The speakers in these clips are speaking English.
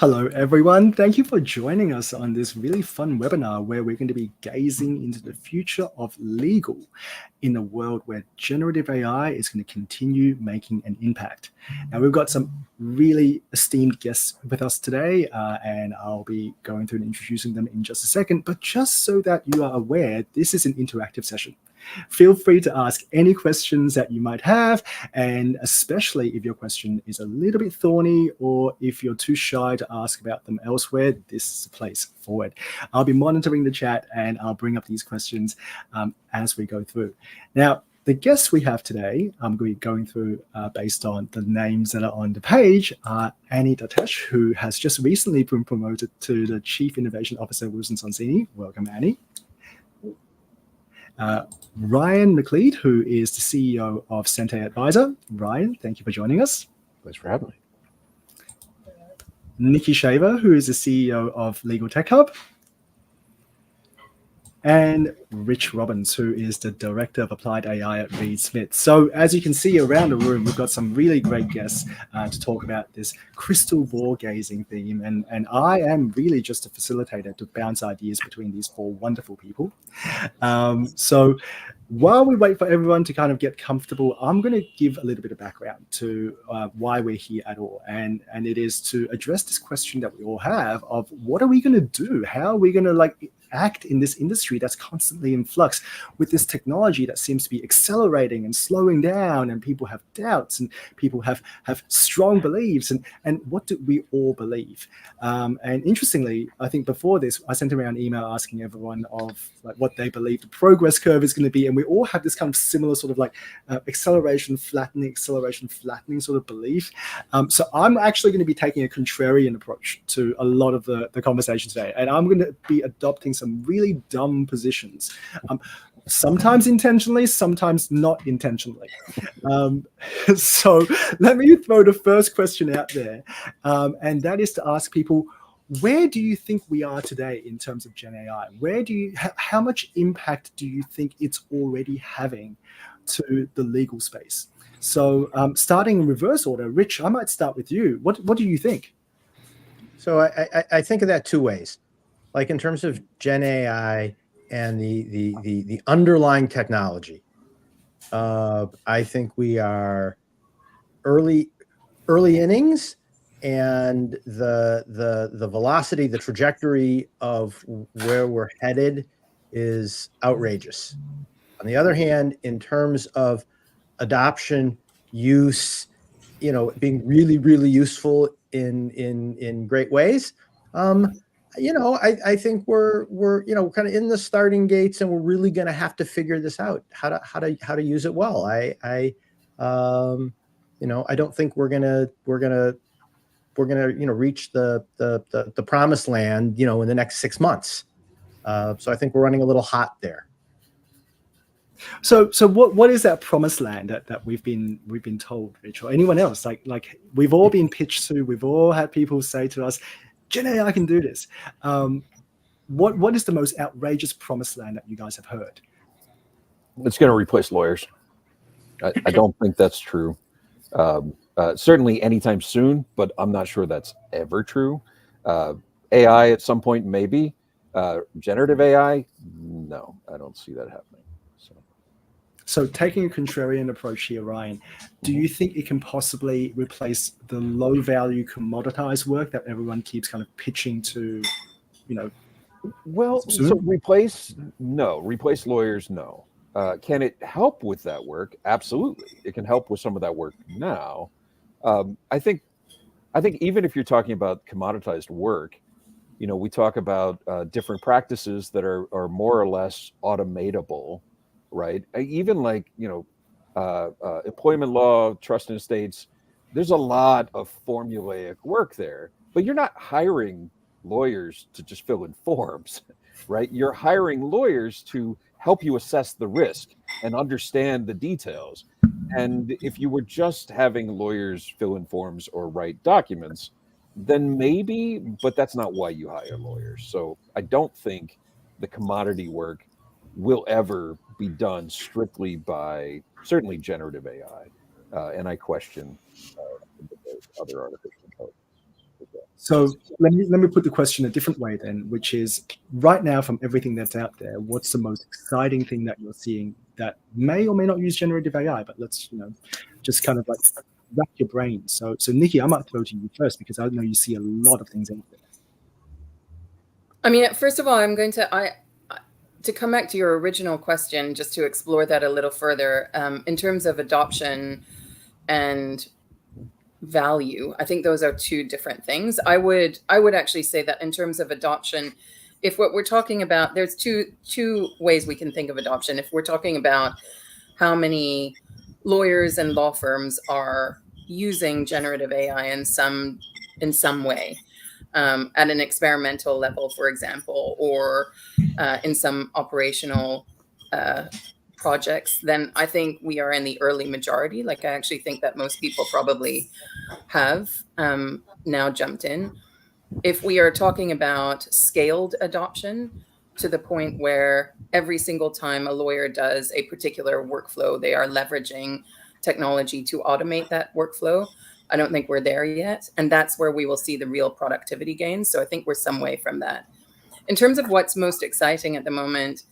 Hello, everyone. Thank you for joining us on this really fun webinar where we're going to be gazing into the future of legal in a world where generative AI is going to continue making an impact. Now, we've got some really esteemed guests with us today, and I'll be going through and introducing them in just a second. But just so that you are aware, this is an interactive session. Feel free to ask any questions that you might have, and especially if your question is a little bit thorny or if you're too shy to ask about them elsewhere, this is the place for it. I'll be monitoring the chat and I'll bring up these questions as we go through. Now, the guests we have today, I'm going to be going through based on the names that are on the page, are Annie Datesh, who has just recently been promoted to the Chief Innovation Officer at Wilson Sonsini. Welcome, Annie. Ryan McLeod, who is the CEO of Sente Advisor. Ryan, thank you for joining us. Thanks for having me. Nikki Shaver, who is the CEO of Legal Tech Hub. And Rich Robbins, who is the Director of Applied AI at Reed Smith. So as you can see around the room, we've got some really great guests to talk about this crystal ball gazing theme. And I am really just a facilitator to bounce ideas between these four wonderful people. So while we wait for everyone to kind of get comfortable, I'm going to give a little bit of background to why we're here at all. And it is to address this question that we all have of what are we going to do? How are we going to act in this industry that's constantly in flux with this technology that seems to be accelerating and slowing down, and people have doubts and people have strong beliefs, and what do we all believe? And interestingly, I think before this, I sent around an email asking everyone of what they believe the progress curve is going to be, and we all have this kind of similar sort of acceleration flattening sort of belief. So I'm actually going to be taking a contrarian approach to a lot of the conversation today, and I'm going to be adopting some really dumb positions, sometimes intentionally, sometimes not intentionally. So let me throw the first question out there, and that is to ask people, where do you think we are today in terms of Gen AI? How much impact do you think it's already having to the legal space? So starting in reverse order, Rich, I might start with you. What do you think? So I think of that two ways. Like in terms of Gen AI and the underlying technology, I think we are early innings, and the velocity, the trajectory of where we're headed is outrageous. On the other hand, in terms of adoption, use, being really, really useful in great ways, I think we're kind of in the starting gates, and we're really going to have to figure this out, how to use it well. I don't think we're gonna reach the promised land in the next 6 months. So I think we're running a little hot there. So what is that promised land that we've been told, Rich, or anyone else? Like we've all been pitched to, we've all had people say to us, Gen AI can do this. What is the most outrageous promised land that you guys have heard? It's going to replace lawyers. I don't think that's true. Certainly anytime soon, but I'm not sure that's ever true. AI at some point, maybe. Generative AI, no, I don't see that happening. So taking a contrarian approach here, Ryan, do you think it can possibly replace the low-value commoditized work that everyone keeps kind of pitching to, Well, soon? so replace lawyers, no. Can it help with that work? Absolutely. It can help with some of that work now. I think even if you're talking about commoditized work, we talk about different practices that are more or less automatable. Right. Even employment law, trust and estates, there's a lot of formulaic work there, but you're not hiring lawyers to just fill in forms, right? You're hiring lawyers to help you assess the risk and understand the details. And if you were just having lawyers fill in forms or write documents, then maybe, but that's not why you hire lawyers. So I don't think the commodity work will ever be done strictly by certainly generative AI, and I question other artificial intelligence. So let me put the question a different way then, which is right now from everything that's out there, what's the most exciting thing that you're seeing that may or may not use generative AI? But let's just kind of like rack your brain. So Nikki, I might throw to you first because I know you see a lot of things out there. I mean, first of all, I'm going to come back to your original question, just to explore that a little further. In terms of adoption and value, I think those are two different things. I would actually say that in terms of adoption, if what we're talking about, there's two ways we can think of adoption. If we're talking about how many lawyers and law firms are using generative AI in some way, at an experimental level, for example, or in some operational projects, then I think we are in the early majority. Like, I actually think that most people probably have now jumped in. If we are talking about scaled adoption to the point where every single time a lawyer does a particular workflow, they are leveraging technology to automate that workflow, I don't think we're there yet. And that's where we will see the real productivity gains. So I think we're some way from that. In terms of what's most exciting at the moment,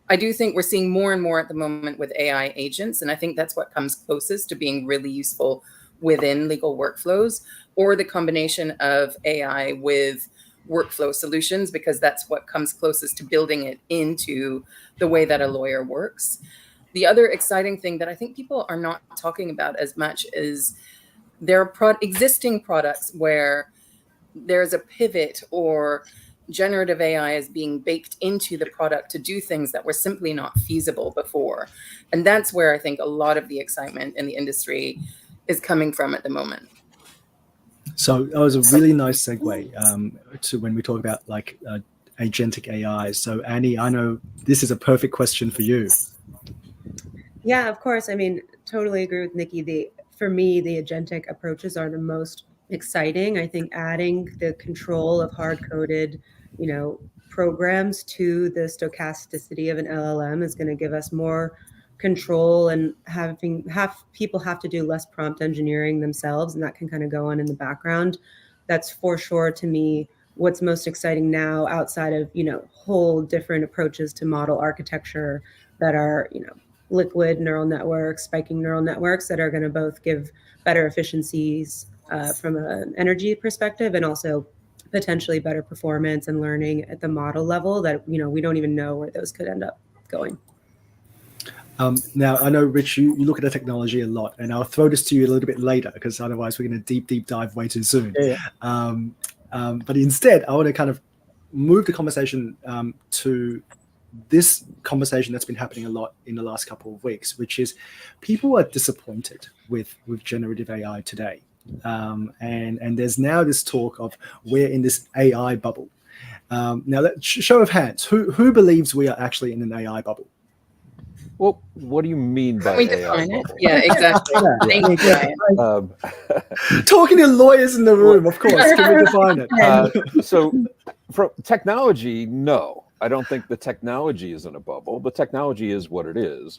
I do think we're seeing more and more at the moment with AI agents. And I think that's what comes closest to being really useful within legal workflows, or the combination of AI with workflow solutions, because that's what comes closest to building it into the way that a lawyer works. The other exciting thing that I think people are not talking about as much is there are existing products where there's a pivot, or generative AI is being baked into the product to do things that were simply not feasible before. And that's where I think a lot of the excitement in the industry is coming from at the moment. So that was a really nice segue to when we talk about like agentic AI. So Annie, I know this is a perfect question for you. Yeah, of course. I mean, totally agree with Nikki. For me, the agentic approaches are the most exciting. I think adding the control of hard-coded, programs to the stochasticity of an LLM is going to give us more control, and people have to do less prompt engineering themselves, and that can kind of go on in the background. That's for sure, to me, what's most exciting now, outside of whole different approaches to model architecture that are liquid neural networks, spiking neural networks that are going to both give better efficiencies from an energy perspective, and also potentially better performance and learning at the model level that we don't even know where those could end up going. Now, I know, Rich, you look at the technology a lot, and I'll throw this to you a little bit later because otherwise we're going to deep dive way too soon. Yeah. But instead, I want to kind of move the conversation to this conversation that's been happening a lot in the last couple of weeks, which is people are disappointed with generative AI today. And there's now this talk of we're in this AI bubble. Now, show of hands, who believes we are actually in an AI bubble? Well, what do you mean by We AI define it. bubble? Yeah, exactly. Thank you, Ryan. Talking to lawyers in the room, of course. Can we define it? So, from technology, no. I don't think the technology is in a bubble. The technology is what it is.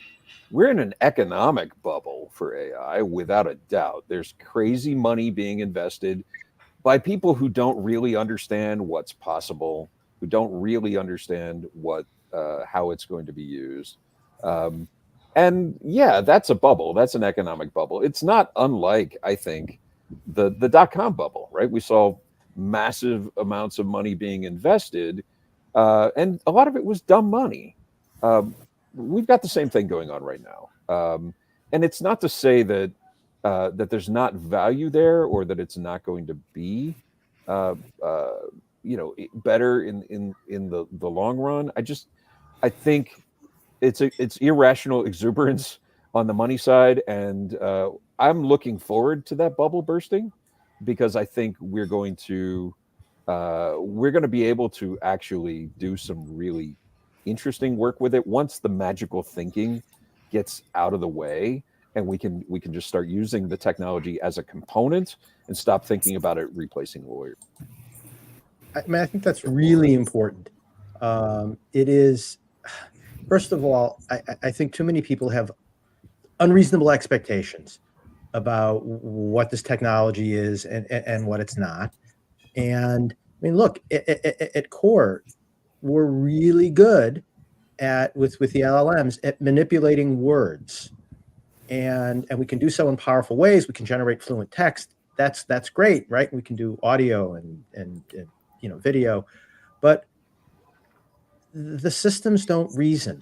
We're in an economic bubble for AI, without a doubt. There's crazy money being invested by people who don't really understand what's possible, who don't really understand how it's going to be used. And yeah, that's a bubble. That's an economic bubble. It's not unlike, I think, the dot-com bubble, right? We saw massive amounts of money being invested, and a lot of it was dumb money. We've got the same thing going on right now. And it's not to say that there's not value there, or that it's not going to be better in the long run. I think it's irrational exuberance on the money side, and I'm looking forward to that bubble bursting, because I think we're going to be able to actually do some really interesting work with it once the magical thinking gets out of the way, and we can just start using the technology as a component and stop thinking about it replacing lawyers. I think that's really important. It is. First of all, I think too many people have unreasonable expectations about what this technology is and what it's not. And I mean, look, at core, we're really good at with the LLMs at manipulating words, and we can do so in powerful ways. We can generate fluent text. That's great, right? We can do audio and video, but the systems don't reason.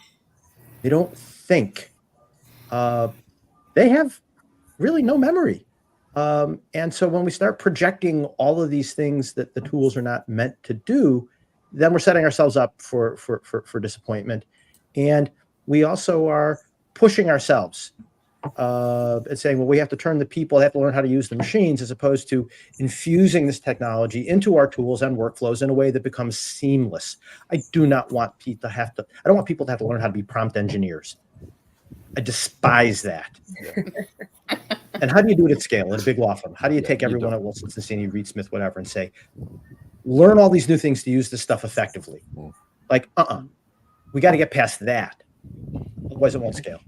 They don't think. They have really no memory. And so when we start projecting all of these things that the tools are not meant to do, then we're setting ourselves up for disappointment. And we also are pushing ourselves and saying, well, we have to turn the people, they have to learn how to use the machines, as opposed to infusing this technology into our tools and workflows in a way that becomes seamless. I do not want people to have to, I don't want people to have to learn how to be prompt engineers. I despise that. Yeah. And how do you do it at scale at a big law firm? How do you take everyone at Wilson Sonsini, Reed Smith, whatever, and say, learn all these new things to use this stuff effectively? Like, we got to get past that. Otherwise, it won't scale.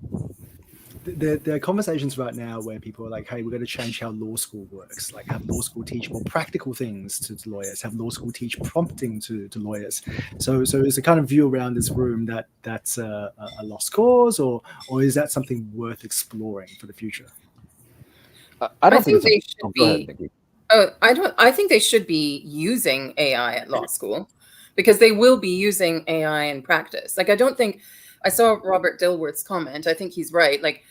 There are conversations right now where people are like, hey, we're going to change how law school works. Like, have law school teach more practical things to lawyers, have law school teach prompting to lawyers. So is the kind of view around this room that that's a lost cause, or is that something worth exploring for the future? I think they should be. I think they should be using AI at law school, because they will be using AI in practice. Like, I don't think, I saw Robert Dilworth's comment. I think he's right. Like,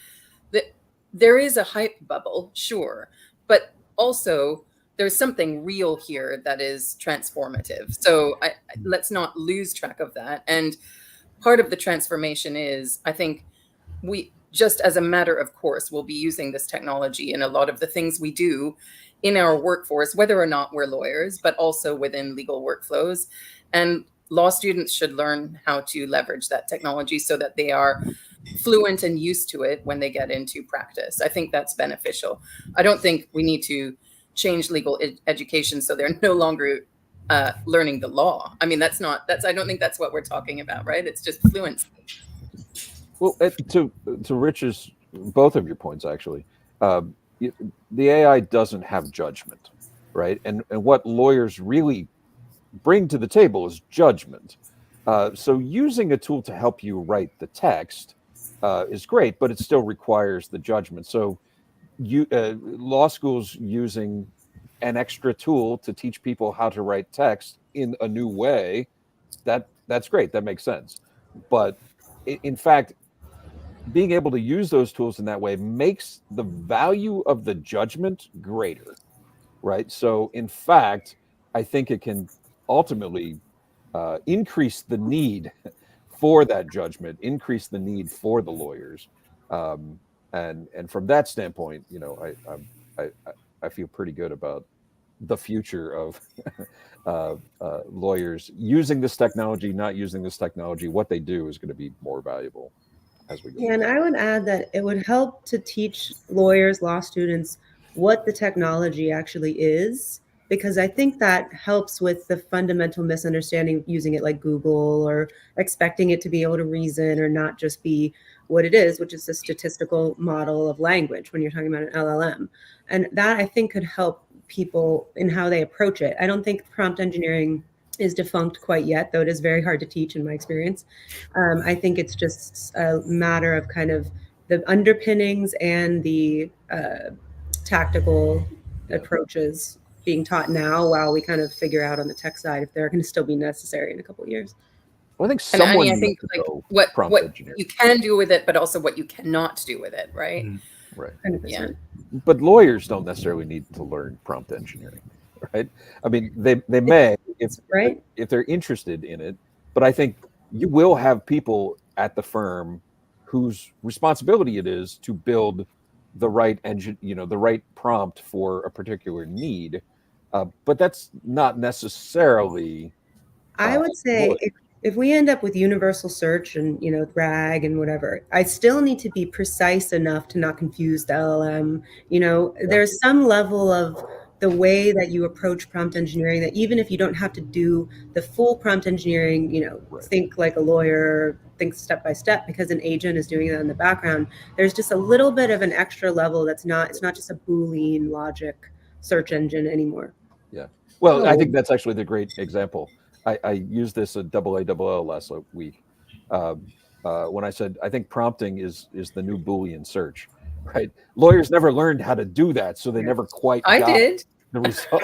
there is a hype bubble, sure, but also there's something real here that is transformative. So let's not lose track of that. And part of the transformation is, I think we, just as a matter of course, will be using this technology in a lot of the things we do in our workforce, whether or not we're lawyers, but also within legal workflows. And law students should learn how to leverage that technology so that they are fluent and used to it when they get into practice. I think that's beneficial. I don't think we need to change legal education so they're no longer learning the law. I mean, I don't think that's what we're talking about, right? It's just fluency. Well, to Rich's, both of your points, actually, the AI doesn't have judgment, right? And what lawyers really bring to the table is judgment. So using a tool to help you write the text is great, but it still requires the judgment. So law schools using an extra tool to teach people how to write text in a new way, that's great. That makes sense. But in fact, being able to use those tools in that way makes the value of the judgment greater, right? So in fact, I think it can ultimately increase the need for that judgment, increase the need for the lawyers, and from that standpoint, I feel pretty good about the future of lawyers using this technology, not using this technology. What they do is going to be more valuable as we go. Yeah, and I would add that it would help to teach lawyers, law students, what the technology actually is, because I think that helps with the fundamental misunderstanding of using it like Google, or expecting it to be able to reason or not just be what it is, which is a statistical model of language when you're talking about an LLM. And that, I think, could help people in how they approach it. I don't think prompt engineering is defunct quite yet, though it is very hard to teach in my experience. I think it's just a matter of kind of the underpinnings and the tactical approaches being taught now, while we kind of figure out on the tech side if they're going to still be necessary in a couple of years. Well, I think someone I think like what you can do with it, but also what you cannot do with it, right? Right. 100%. Yeah. But lawyers don't necessarily need to learn prompt engineering, right? I mean, they may if they're interested in it, but I think you will have people at the firm whose responsibility it is to build the right engine, the right prompt for a particular need. But that's not necessarily. I would say if we end up with universal search and RAG and whatever, I still need to be precise enough to not confuse the LLM. There's some level of the way that you approach prompt engineering that even if you don't have to do the full prompt engineering, think like a lawyer, think step by step, because an agent is doing that in the background. There's just a little bit of an extra level it's not just a Boolean logic search engine anymore. Yeah. Well, I think that's actually the great example. I used this at AALL last week when I said I think prompting is the new Boolean search, right? Lawyers never learned how to do that, so they never quite I got did. the result.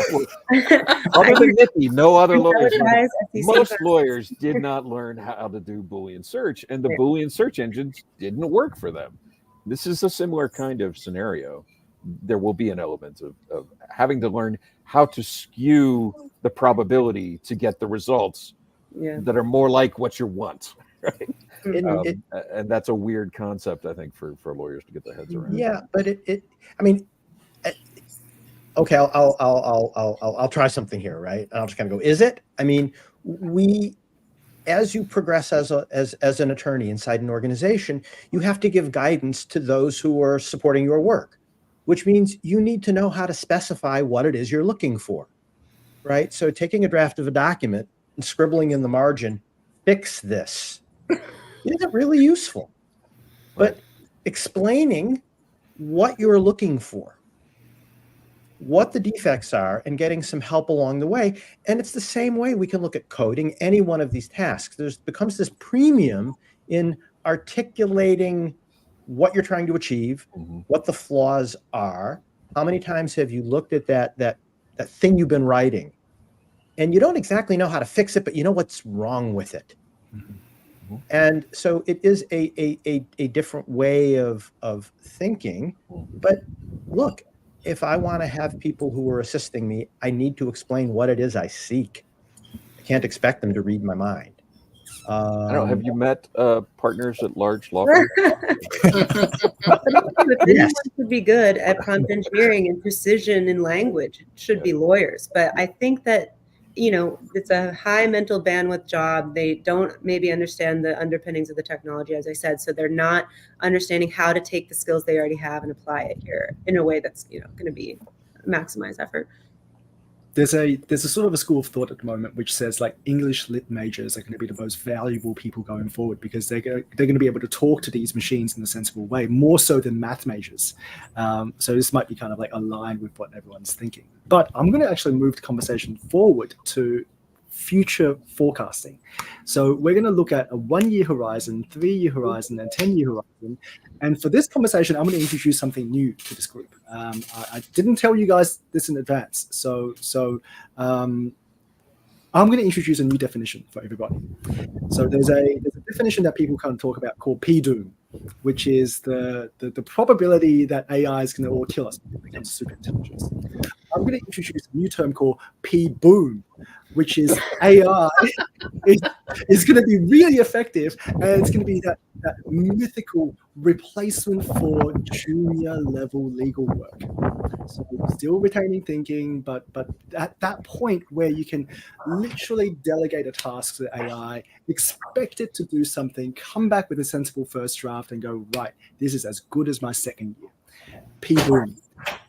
Other than Nikki, no other lawyers. Guys, Most lawyers did not learn how to do Boolean search, and the Boolean search engines didn't work for them. This is a similar kind of scenario. There will be an element of having to learn how to skew the probability to get the results that are more like what you want, right? And that's a weird concept, I think, for lawyers to get their heads around. Yeah, but I mean, okay, I'll try something here, right? I'll just kind of go, is it? I mean, as you progress as an attorney inside an organization, you have to give guidance to those who are supporting your work, which means you need to know how to specify what it is you're looking for, right? So taking a draft of a document and scribbling in the margin, fix this, isn't really useful. But explaining what you're looking for, what the defects are, and getting some help along the way. And it's the same way we can look at coding any one of these tasks. There's becomes this premium in articulating what you're trying to achieve, what the flaws are. How many times have you looked at that thing you've been writing and you don't exactly know how to fix it, but you know what's wrong with it? And so it is a different way of thinking. But look, if I want to have people who are assisting me, I need to explain what it is I seek. I can't expect them to read my mind. I don't know. Have you met partners at large law firms? If anyone should be good at prompt engineering and precision in language, it should be lawyers. But I think that, it's a high mental bandwidth job. They don't maybe understand the underpinnings of the technology, as I said. So they're not understanding how to take the skills they already have and apply it here in a way that's, going to be maximize effort. There's a sort of a school of thought at the moment which says like English lit majors are going to be the most valuable people going forward because they're going to be able to talk to these machines in a sensible way, more so than math majors. So this might be kind of like aligned with what everyone's thinking. But I'm going to actually move the conversation forward to future forecasting. So we're going to look at a 1-year horizon, 3-year horizon, and 10-year horizon. And for this conversation, I'm going to introduce something new to this group. I didn't tell you guys this in advance. So I'm going to introduce a new definition for everybody. So there's a definition that people kind of talk about called P-doom, which is the probability that AI is going to all kill us when it becomes super intelligent. I'm going to introduce a new term called P-boom, which is AI is going to be really effective, and it's going to be that mythical replacement for junior level legal work. So still retaining thinking, but at that point where you can literally delegate a task to AI, expect it to do something, come back with a sensible first draft and go, right, this is as good as my second year. P-boom.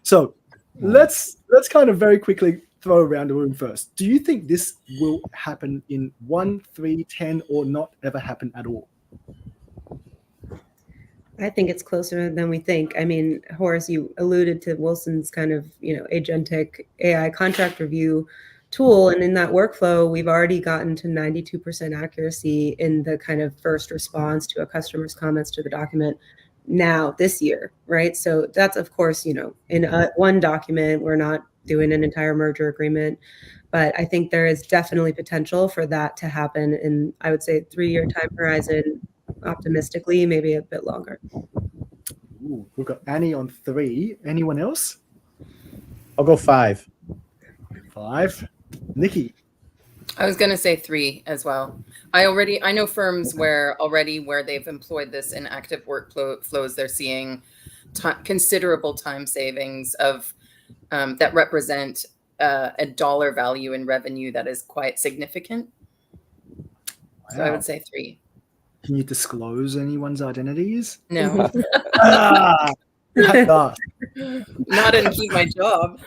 So let's kind of very quickly throw around the room first. Do you think this will happen in 1, 3, 10, or not ever happen at all? I think it's closer than we think. I mean, Horace, you alluded to Wilson's kind of, agentic AI contract review tool. And in that workflow, we've already gotten to 92% accuracy in the kind of first response to a customer's comments to the document now this year, right? So that's, of course, in one document, we're not doing an entire merger agreement, but I think there is definitely potential for that to happen in, I would say, 3-year time horizon, optimistically, maybe a bit longer. Ooh, we've got Annie on 3. Anyone else? I'll go 5. 5. Nikki? I was going to say 3 as well. I know firms where they've employed this in active workflows, they're seeing considerable time savings of that represent a dollar value in revenue that is quite significant. Wow. So I would say 3. Can you disclose anyone's identities? No. Not and keep my job.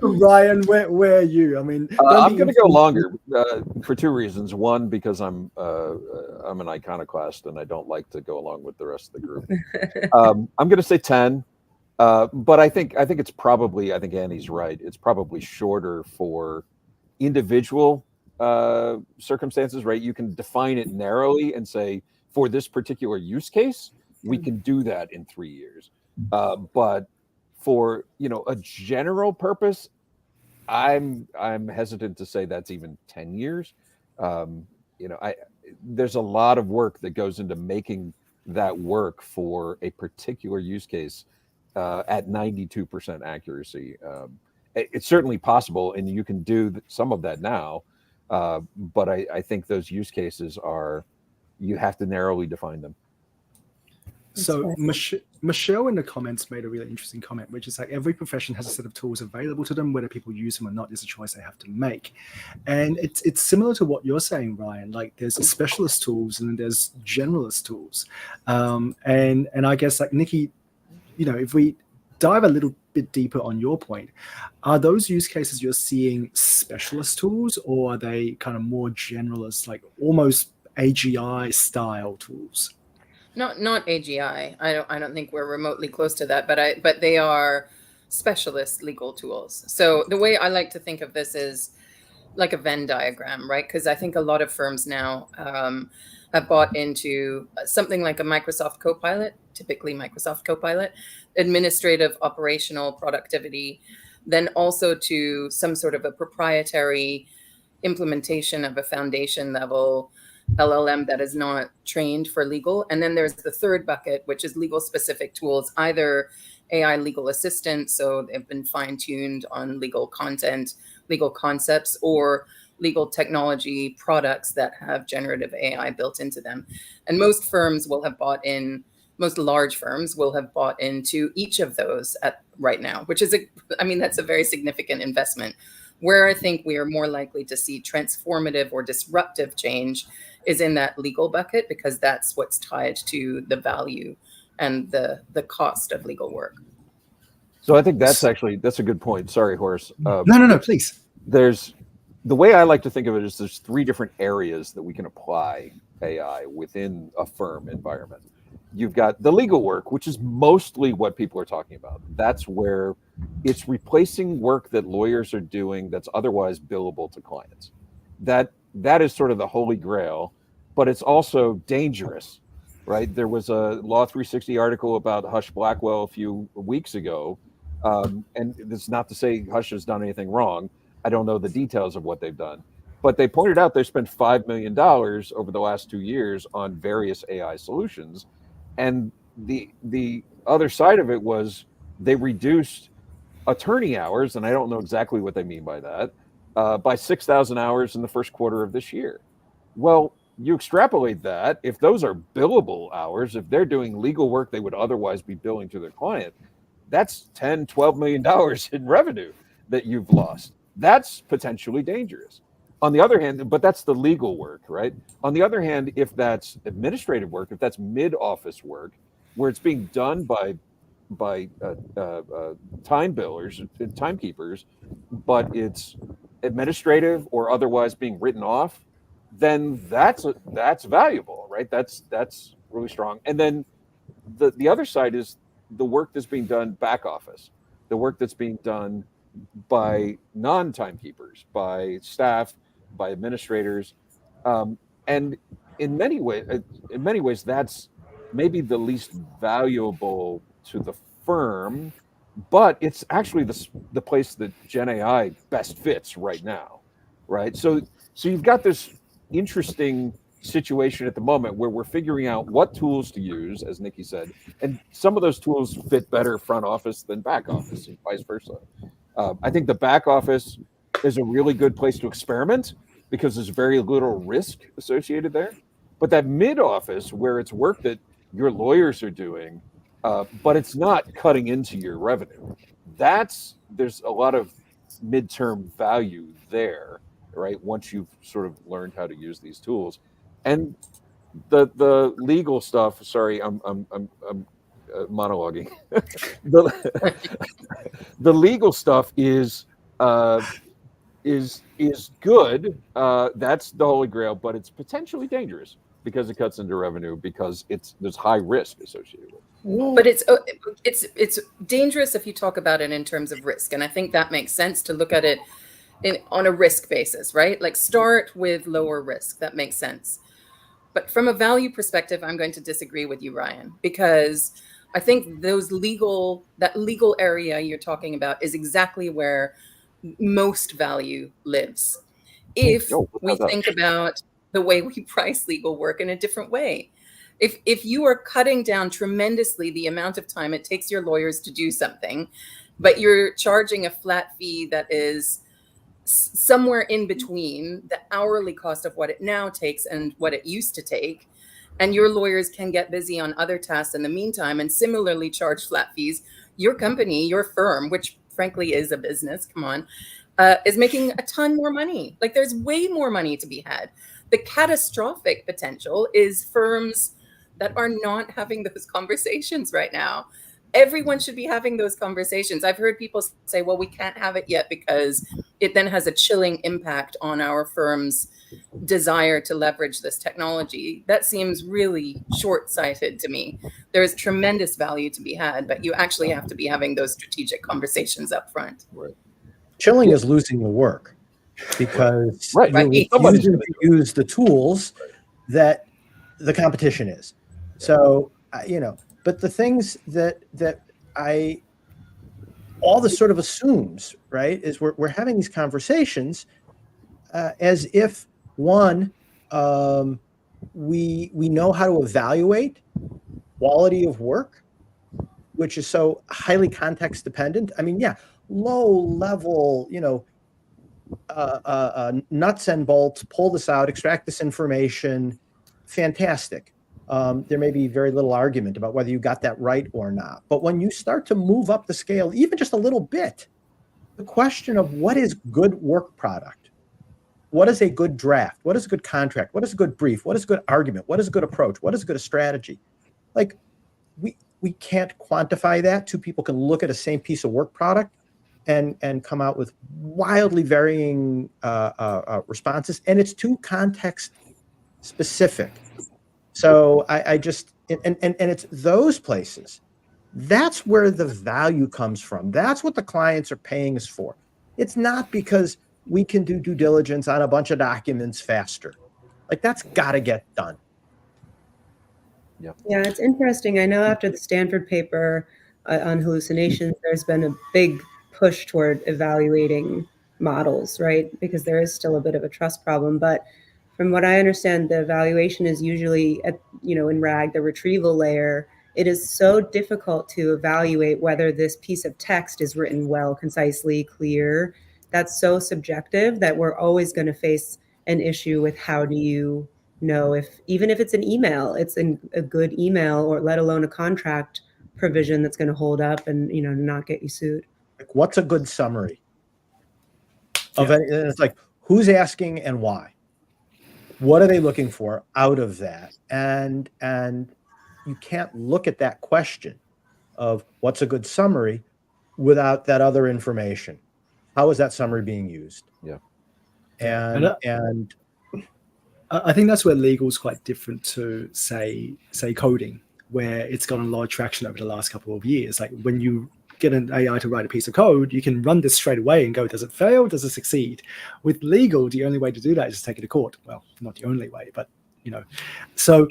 Ryan, where are you? I mean, I'm going to go longer for 2 reasons. One, because I'm an iconoclast and I don't like to go along with the rest of the group. I'm going to say 10. But I think it's probably, I think Annie's right. It's probably shorter for individual circumstances, right? You can define it narrowly and say, for this particular use case, we can do that in 3 years. But for, a general purpose, I'm hesitant to say that's even 10 years. There's a lot of work that goes into making that work for a particular use case at 92% accuracy. It's certainly possible, and you can do some of that now. But I think those use cases you have to narrowly define them. So Michelle in the comments made a really interesting comment, which is like every profession has a set of tools available to them. Whether people use them or not is a choice they have to make. And it's similar to what you're saying, Ryan. Like there's specialist tools and there's generalist tools. And I guess like Nikki, if we dive a little bit deeper on your point, are those use cases you're seeing specialist tools, or are they kind of more generalist, like almost AGI style tools? Not AGI. I don't think we're remotely close to that, but they are specialist legal tools. So the way I like to think of this is like a Venn diagram, right? Because I think a lot of firms now have bought into something like a Microsoft Copilot, typically Microsoft Copilot, administrative, operational productivity, then also to some sort of a proprietary implementation of a foundation level LLM that is not trained for legal. And then there's the third bucket, which is legal specific tools, either AI legal assistants, so they've been fine-tuned on legal content, legal concepts, or legal technology products that have generative AI built into them. And most large firms will have bought into each of those right now, which is that's a very significant investment. Where I think we are more likely to see transformative or disruptive change is in that legal bucket, because that's what's tied to the value and the cost of legal work. So I think that's a good point. Sorry, Horace. No, please. The way I like to think of it is there's 3 different areas that we can apply AI within a firm environment. You've got the legal work, which is mostly what people are talking about. That's where it's replacing work that lawyers are doing that's otherwise billable to clients. That is sort of the holy grail, but it's also dangerous, right? There was a Law 360 article about Hush Blackwell a few weeks ago, and it's not to say Hush has done anything wrong. I don't know the details of what they've done, but they pointed out they spent $5 million over the last 2 years on various AI solutions. And the other side of it was they reduced attorney hours, and I don't know exactly what they mean by that, by 6,000 hours in the first quarter of this year. Well, you extrapolate that, if those are billable hours, if they're doing legal work they would otherwise be billing to their client, that's $10, $12 million in revenue that you've lost. That's potentially dangerous. On the other hand, but that's the legal work, right? On the other hand, if that's administrative work, if that's mid-office work, where it's being done by time billers, timekeepers, but it's administrative or otherwise being written off, then that's valuable, right? That's really strong. And then the other side is the work that's being done back office, the work that's being done by non-timekeepers, by staff, by administrators, and in many ways, that's maybe the least valuable to the firm, but it's actually the place that Gen AI best fits right now, right? So you've got this interesting situation at the moment where we're figuring out what tools to use, as Nikki said, and some of those tools fit better front office than back office, and vice versa. I think the back office is a really good place to experiment because there's very little risk associated there. But that mid office, where it's work that your lawyers are doing, but it's not cutting into your revenue, there's a lot of midterm value there, right? Once you've sort of learned how to use these tools. And the legal stuff, sorry, I'm monologuing. The legal stuff is good. That's the holy grail, but it's potentially dangerous. because it cuts into revenue, because there's high risk associated with it. But it's dangerous if you talk about it in terms of risk, and I think that makes sense to look at it on a risk basis, right? Like start with lower risk. That makes sense. But from a value perspective, I'm going to disagree with you, Ryan, because I think that legal area you're talking about is exactly where most value lives. If we think about the way we price legal work in a different way, if you are cutting down tremendously the amount of time it takes your lawyers to do something, but you're charging a flat fee that is somewhere in between the hourly cost of what it now takes and what it used to take, and your lawyers can get busy on other tasks in the meantime and similarly charge flat fees, your company, your firm, which frankly is a business, come on, is making a ton more money. Like there's way more money to be had. The catastrophic potential is firms that are not having those conversations right now. Everyone should be having those conversations. I've heard people say, well, we can't have it yet because it then has a chilling impact on our firm's desire to leverage this technology. That seems really short-sighted to me. There is tremendous value to be had, but you actually have to be having those strategic conversations up front. Right. Chilling is losing the work because Right. you're Right. refusing to use the tools that the competition is. So, but the things that all this sort of assumes, right, is we're having these conversations as if one, we know how to evaluate quality of work, which is so highly context dependent. I mean, yeah, low level, nuts and bolts, pull this out, extract this information, fantastic. There may be very little argument about whether you got that right or not. But when you start to move up the scale, even just a little bit, the question of what is good work product? What is a good draft? What is a good contract? What is a good brief? What is a good argument? What is a good approach? What is a good strategy? Like we can't quantify that. Two people can look at a same piece of work product and come out with wildly varying responses. And it's too context specific. So I just, and it's those places, that's where the value comes from. That's what the clients are paying us for. It's not because we can do due diligence on a bunch of documents faster. Like that's got to get done. Yeah, it's interesting. I know after the Stanford paper on hallucinations, there's been a big push toward evaluating models, right? Because there is still a bit of a trust problem. But from what I understand, the evaluation is usually at, in RAG, the retrieval layer. It is so difficult to evaluate whether this piece of text is written well, concisely, clear. That's so subjective that we're always going to face an issue with how do you know even if it's an email, it's a good email, or let alone a contract provision that's going to hold up and not get you sued. Like, what's a good summary of it? It's like, who's asking and why? What are they looking for out of that? And you can't look at that question of what's a good summary without that other information. How is that summary being used? Yeah. And I think that's where legal is quite different to say coding, where it's gotten a lot of traction over the last couple of years. Like when you get an AI to write a piece of code, you can run this straight away and go, does it fail? Does it succeed? With legal, the only way to do that is to take it to court. Well, not the only way, but so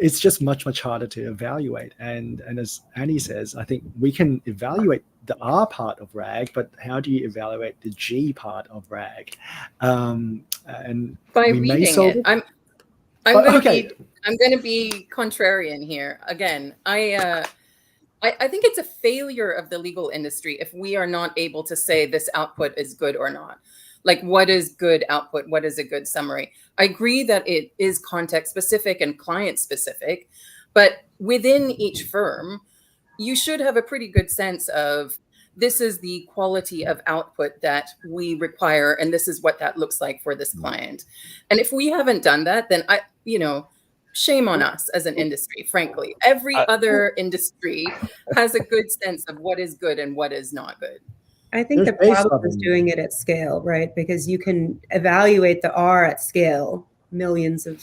it's just much, much harder to evaluate. And as Annie says, I think we can evaluate the R part of RAG, but how do you evaluate the G part of RAG? And by reading it. I'm going to be contrarian here. Again, I think it's a failure of the legal industry if we are not able to say this output is good or not. Like, what is good output? What is a good summary? I agree that it is context specific and client specific, but within each firm, you should have a pretty good sense of this is the quality of output that we require, and this is what that looks like for this client. And if we haven't done that, then shame on us as an industry, frankly. Every other industry has a good sense of what is good and what is not good. I think the problem is doing it at scale, right? Because you can evaluate the R at scale, millions of,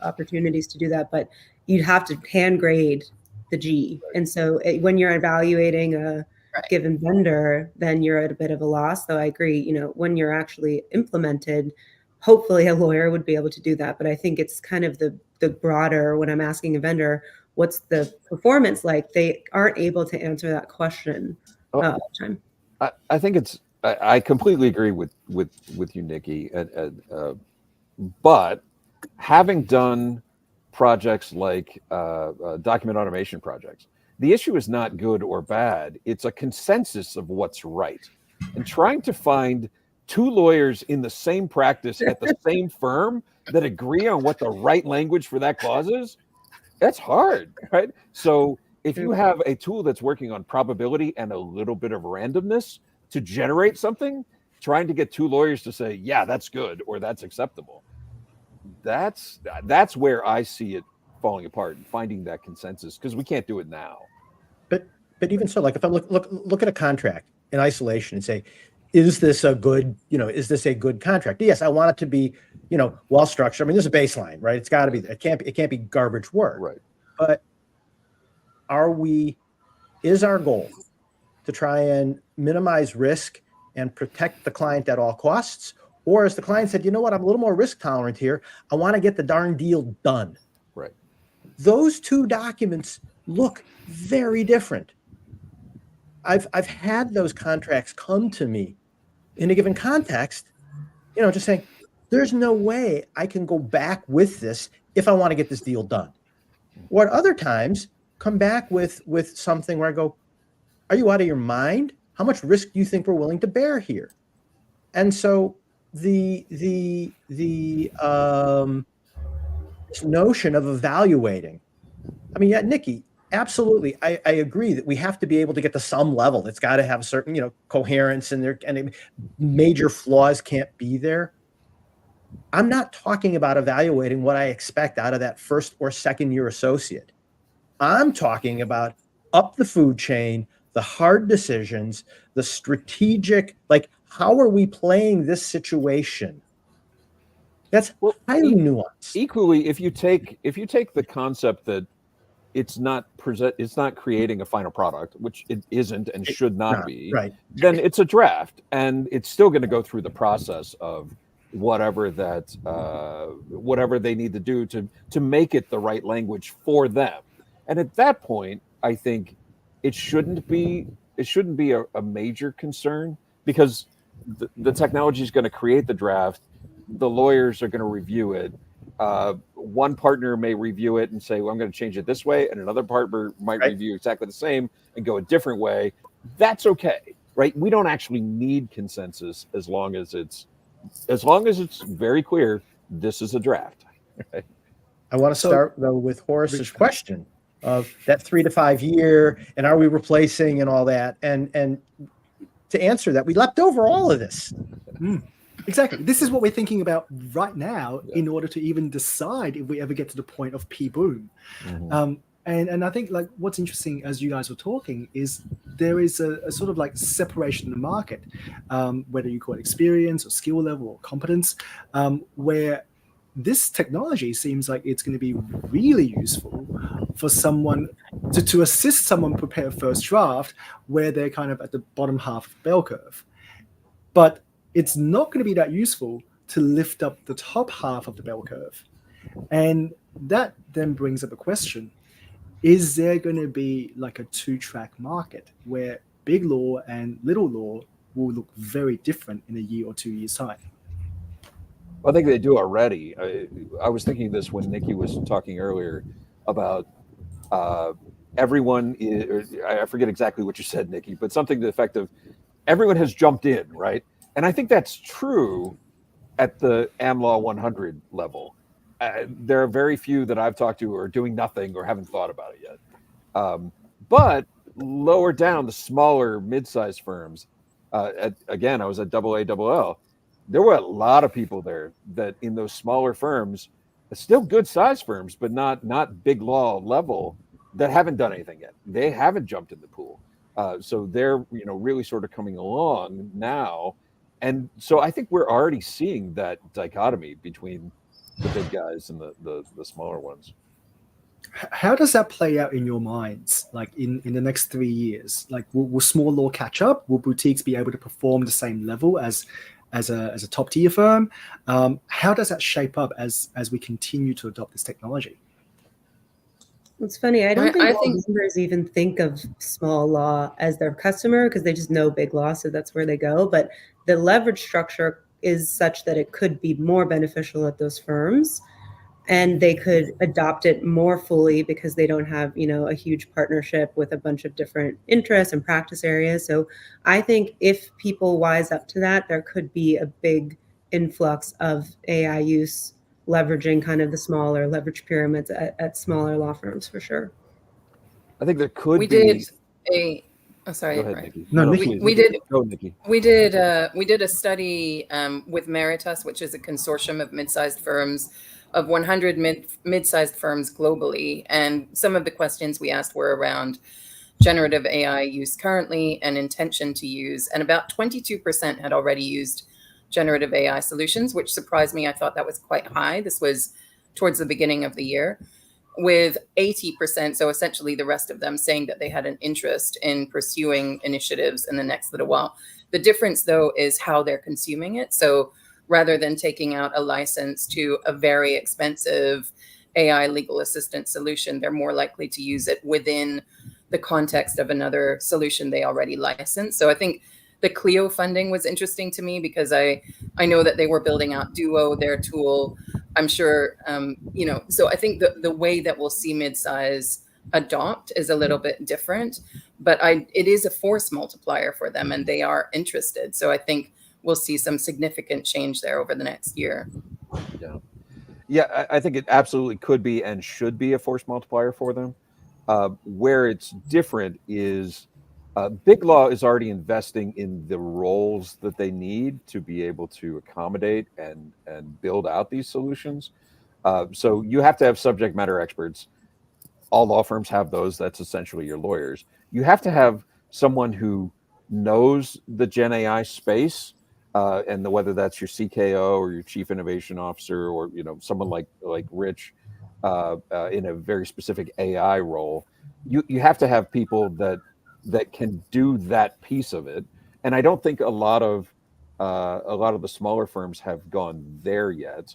opportunities to do that, but you'd have to hand grade the G. And so when you're evaluating a given vendor, then you're at a bit of a loss. Though I agree, when you're actually implemented, hopefully a lawyer would be able to do that. But I think it's kind of the broader, when I'm asking a vendor, what's the performance like? They aren't able to answer that question all the time. I think I completely agree with you, Nikki. But having done projects like document automation projects, the issue is not good or bad. It's a consensus of what's right. And trying to find two lawyers in the same practice at the same firm that agree on what the right language for that clause is, that's hard, right? So if you have a tool that's working on probability and a little bit of randomness to generate something, trying to get two lawyers to say, yeah, that's good or that's acceptable, that's where I see it falling apart and finding that consensus, because we can't do it now. But even so, like if I look at a contract in isolation and say, is this a good contract? Yes, I want it to be, well structured. I mean, there's a baseline, right? It's got to be. It can't be garbage work. Right. But is our goal to try and minimize risk and protect the client at all costs? Or as the client said, you know what, I'm a little more risk tolerant here. I want to get the darn deal done. Right. Those two documents look very different. I've had those contracts come to me in a given context, just saying, there's no way I can go back with this if I want to get this deal done. Or at other times, come back with something where I go, are you out of your mind? How much risk do you think we're willing to bear here? And so this notion of evaluating, I mean, yeah, Nikki, absolutely. I agree that we have to be able to get to some level. It's got to have a certain, coherence, and major flaws can't be there. I'm not talking about evaluating what I expect out of that first or second year associate. I'm talking about up the food chain, the hard decisions, the strategic, like, how are we playing this situation? That's highly nuanced. Equally, if you take the concept that it's not creating a final product, which it isn't and should not be, right, then it's a draft, and it's still going to go through the process of whatever they need to do to make it the right language for them. And at that point, I think it shouldn't be a major concern, because the technology is going to create the draft. The lawyers are going to review it. One partner may review it and say, well, I'm going to change it this way. And another partner might review exactly the same and go a different way. That's okay, right? We don't actually need consensus as long as it's very clear this is a draft. Right? I want to start though with Horace's question of that 3 to 5 year, and are we replacing and all that. And to answer that, we leapt over all of this. Exactly. This is what we're thinking about right now in order to even decide if we ever get to the point of P-boom. Mm-hmm. And I think, like, what's interesting as you guys were talking is there is a sort of like separation in the market, whether you call it experience or skill level or competence, where this technology seems like it's going to be really useful for someone to assist someone prepare a first draft where they're kind of at the bottom half of the bell curve. But it's not going to be that useful to lift up the top half of the bell curve. And that then brings up a question. Is there going to be like a two-track market where big law and little law will look very different in a year or 2 years' time? I think they do already. I was thinking this when Nikki was talking earlier about everyone, I forget exactly what you said, Nikki, but something to the effect of everyone has jumped in, right? And I think that's true at the AmLaw 100 level. There are very few that I've talked to who are doing nothing or haven't thought about it yet. But lower down, the smaller mid-sized firms, again, I was at AALL. There were a lot of people there that in those smaller firms, still good sized firms, but not big law level, that haven't done anything yet. They haven't jumped in the pool. So they're really sort of coming along now. And so I think we're already seeing that dichotomy between the big guys and the smaller ones. How does that play out in your minds, like in the next 3 years? Like, will small law catch up? Will boutiques be able to perform the same level as a top tier firm? How does that shape up as we continue to adopt this technology? It's funny. I don't think I law think members even think of small law as their customer because they just know big law, so that's where they go. But the leverage structure is such that it could be more beneficial at those firms, and they could adopt it more fully because they don't have, a huge partnership with a bunch of different interests and practice areas. So I think if people wise up to that, there could be a big influx of AI use leveraging kind of the smaller leverage pyramids at smaller law firms for sure. I think there could we be. did a. Oh, sorry, Go ahead, Ryan. Nikki. No, please. We did. Go, Nikki. We did a study with Meritus, which is a consortium of mid-sized firms, of 100 mid-sized firms globally, and some of the questions we asked were around generative AI use currently and intention to use, and about 22% had already used generative AI solutions, which surprised me. I thought that was quite high. This was towards the beginning of the year, with 80%, so essentially the rest of them, saying that they had an interest in pursuing initiatives in the next little while. The difference, though, is how they're consuming it. So rather than taking out a license to a very expensive AI legal assistant solution, they're more likely to use it within the context of another solution they already licensed. So I think the Clio funding was interesting to me because I know that they were building out Duo, their tool. I'm sure, so I think the way that we'll see midsize adopt is a little bit different, but it is a force multiplier for them and they are interested. So I think we'll see some significant change there over the next year. Yeah, I think it absolutely could be and should be a force multiplier for them. Where it's different is Big Law is already investing in the roles that they need to be able to accommodate and build out these solutions. So you have to have subject matter experts. All law firms have those. That's essentially your lawyers. You have to have someone who knows the Gen AI space, and whether that's your CKO or your Chief Innovation Officer or someone like Rich in a very specific AI role. You have to have people that can do that piece of it, and I don't think a lot of the smaller firms have gone there yet.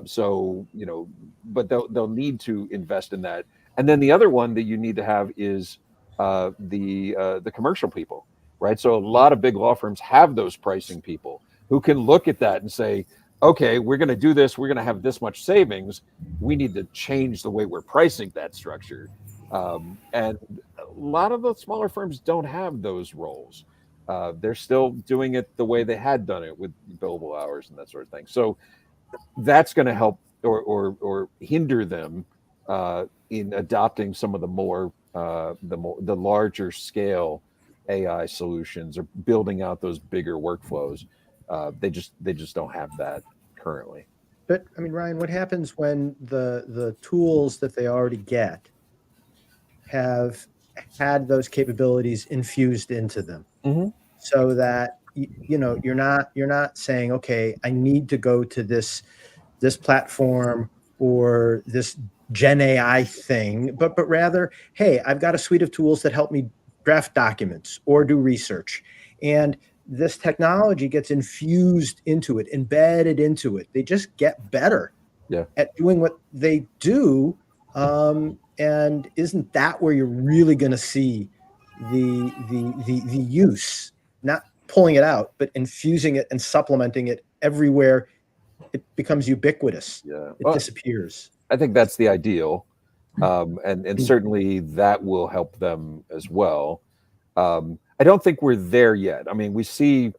So but they'll need to invest in that. And then the other one that you need to have is the commercial people, right? So a lot of big law firms have those pricing people who can look at that and say, okay, we're going to do this. We're going to have this much savings. We need to change the way we're pricing that structure. And a lot of the smaller firms don't have those roles. They're still doing it the way they had done it with billable hours and that sort of thing. So that's going to help or hinder them in adopting some of the larger scale AI solutions or building out those bigger workflows. They just don't have that currently. But I mean, Ryan, what happens when the tools that they already get have had those capabilities infused into them, so that you're not saying, okay, I need to go to this platform or this Gen AI thing, but rather, hey, I've got a suite of tools that help me draft documents or do research, and this technology gets infused into it, embedded into it. They just get better at doing what they do. And isn't that where you're really going to see the use, not pulling it out, but infusing it and supplementing it everywhere? It becomes ubiquitous. It disappears. I think that's the ideal. And certainly that will help them as well. I don't think we're there yet. I mean, we see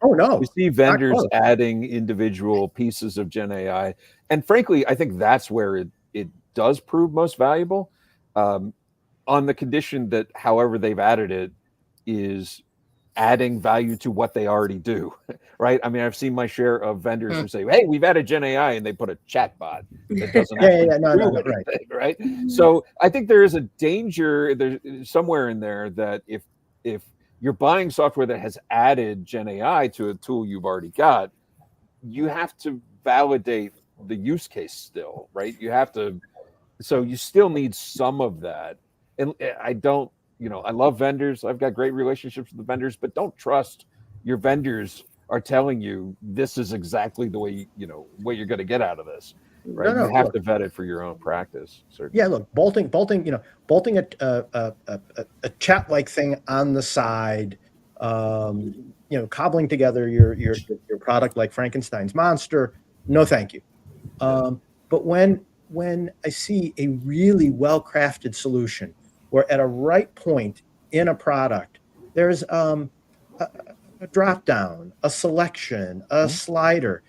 vendors adding individual pieces of Gen AI, and frankly, I think that's where it does prove most valuable, on the condition that however they've added it is adding value to what they already do, right? I mean, I've seen my share of vendors who say, "Hey, we've added Gen AI," and they put a chat bot that doesn't do anything, right? So I think there is a danger there's somewhere in there that if you're buying software that has added Gen AI to a tool you've already got, you have to validate the use case still, right? You have to, so you still need some of that. And I don't, I love vendors. I've got great relationships with the vendors, but don't trust your vendors are telling you this is exactly the way, what you're going to get out of this, right? No, You have look. to vet it for your own practice. Certainly. Yeah, look, bolting a chat-like thing on the side, cobbling together your product like Frankenstein's monster. No, thank you. But when I see a really well-crafted solution, where at a right point in a product, there's a drop down, a selection, a slider,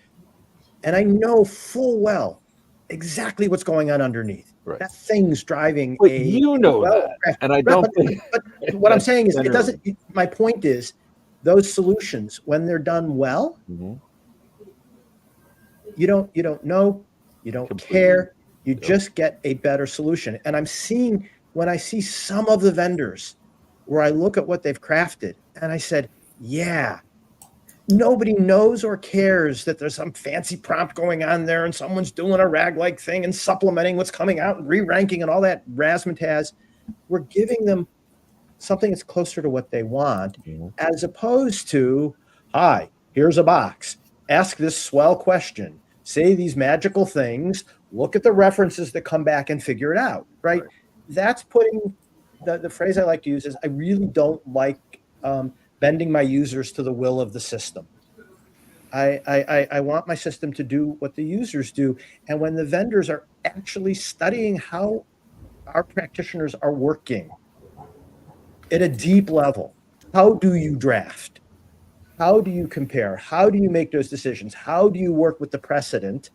and I know full well exactly what's going on underneath. Right. That thing's driving But that, and I don't think. But what I'm saying is, it doesn't. My point is, those solutions, when they're done well, you don't know, you don't care, you just get a better solution. And I'm seeing, when I see some of the vendors where I look at what they've crafted, and I said, yeah. Nobody knows or cares that there's some fancy prompt going on there and someone's doing a RAG-like thing and supplementing what's coming out and re-ranking and all that razzmatazz. We're giving them something that's closer to what they want, as opposed to, hi, here's a box. Ask this swell question. Say these magical things. Look at the references that come back and figure it out, right? That's putting, the phrase I like to use is, I really don't like bending my users to the will of the system. I want my system to do what the users do. And when the vendors are actually studying how our practitioners are working at a deep level, how do you draft? How do you compare? How do you make those decisions? How do you work with the precedent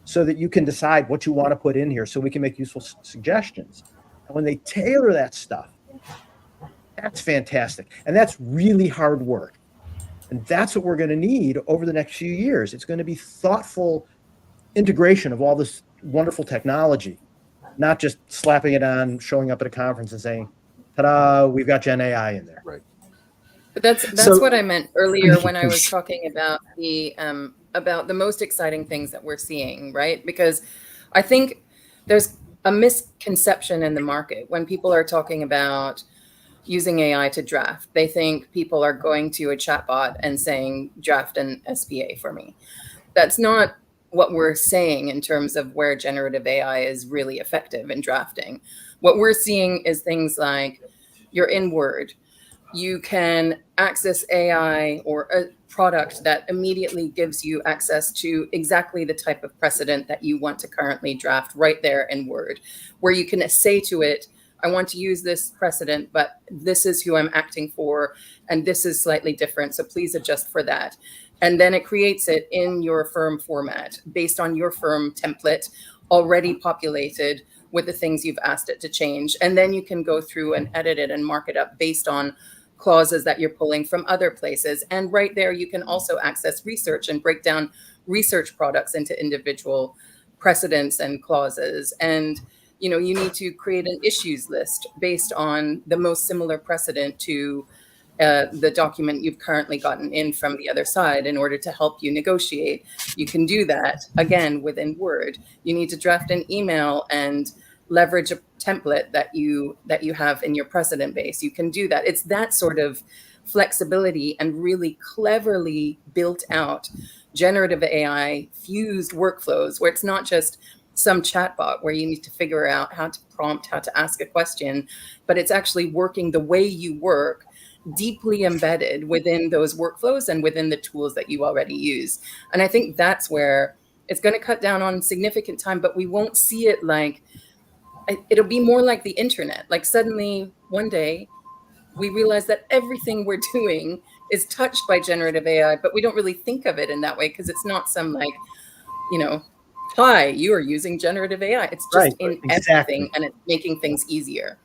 so that you can decide what you want to put in here so we can make useful suggestions? And when they tailor that stuff, that's fantastic. And that's really hard work. And that's what we're going to need over the next few years. It's going to be thoughtful integration of all this wonderful technology, not just slapping it on, showing up at a conference and saying, ta-da, we've got Gen AI in there. Right. But that's what I meant earlier when I was talking about the most exciting things that we're seeing, right? Because I think there's a misconception in the market when people are talking about using AI to draft. They think people are going to a chatbot and saying, draft an SPA for me. That's not what we're saying in terms of where generative AI is really effective in drafting. What we're seeing is things like, you're in Word, you can access AI or a product that immediately gives you access to exactly the type of precedent that you want to currently draft right there in Word, where you can say to it, I want to use this precedent, but this is who I'm acting for, and this is slightly different, so please adjust for that. And then it creates it in your firm format based on your firm template already populated with the things you've asked it to change. And then you can go through and edit it and mark it up based on clauses that you're pulling from other places. And right there, you can also access research and break down research products into individual precedents and clauses. And you need to create an issues list based on the most similar precedent to the document you've currently gotten in from the other side in order to help you negotiate. You can do that, again, within Word. You need to draft an email and leverage a template that you have in your precedent base. You can do that. It's that sort of flexibility and really cleverly built out generative AI fused workflows where it's not just some chatbot where you need to figure out how to prompt, how to ask a question, but it's actually working the way you work, deeply embedded within those workflows and within the tools that you already use. And I think that's where it's going to cut down on significant time, but we won't see it like, it'll be more like the internet. Like suddenly one day we realize that everything we're doing is touched by generative AI, but we don't really think of it in that way because it's not some like, hi, you are using generative AI. It's just in everything, and it's making things easier.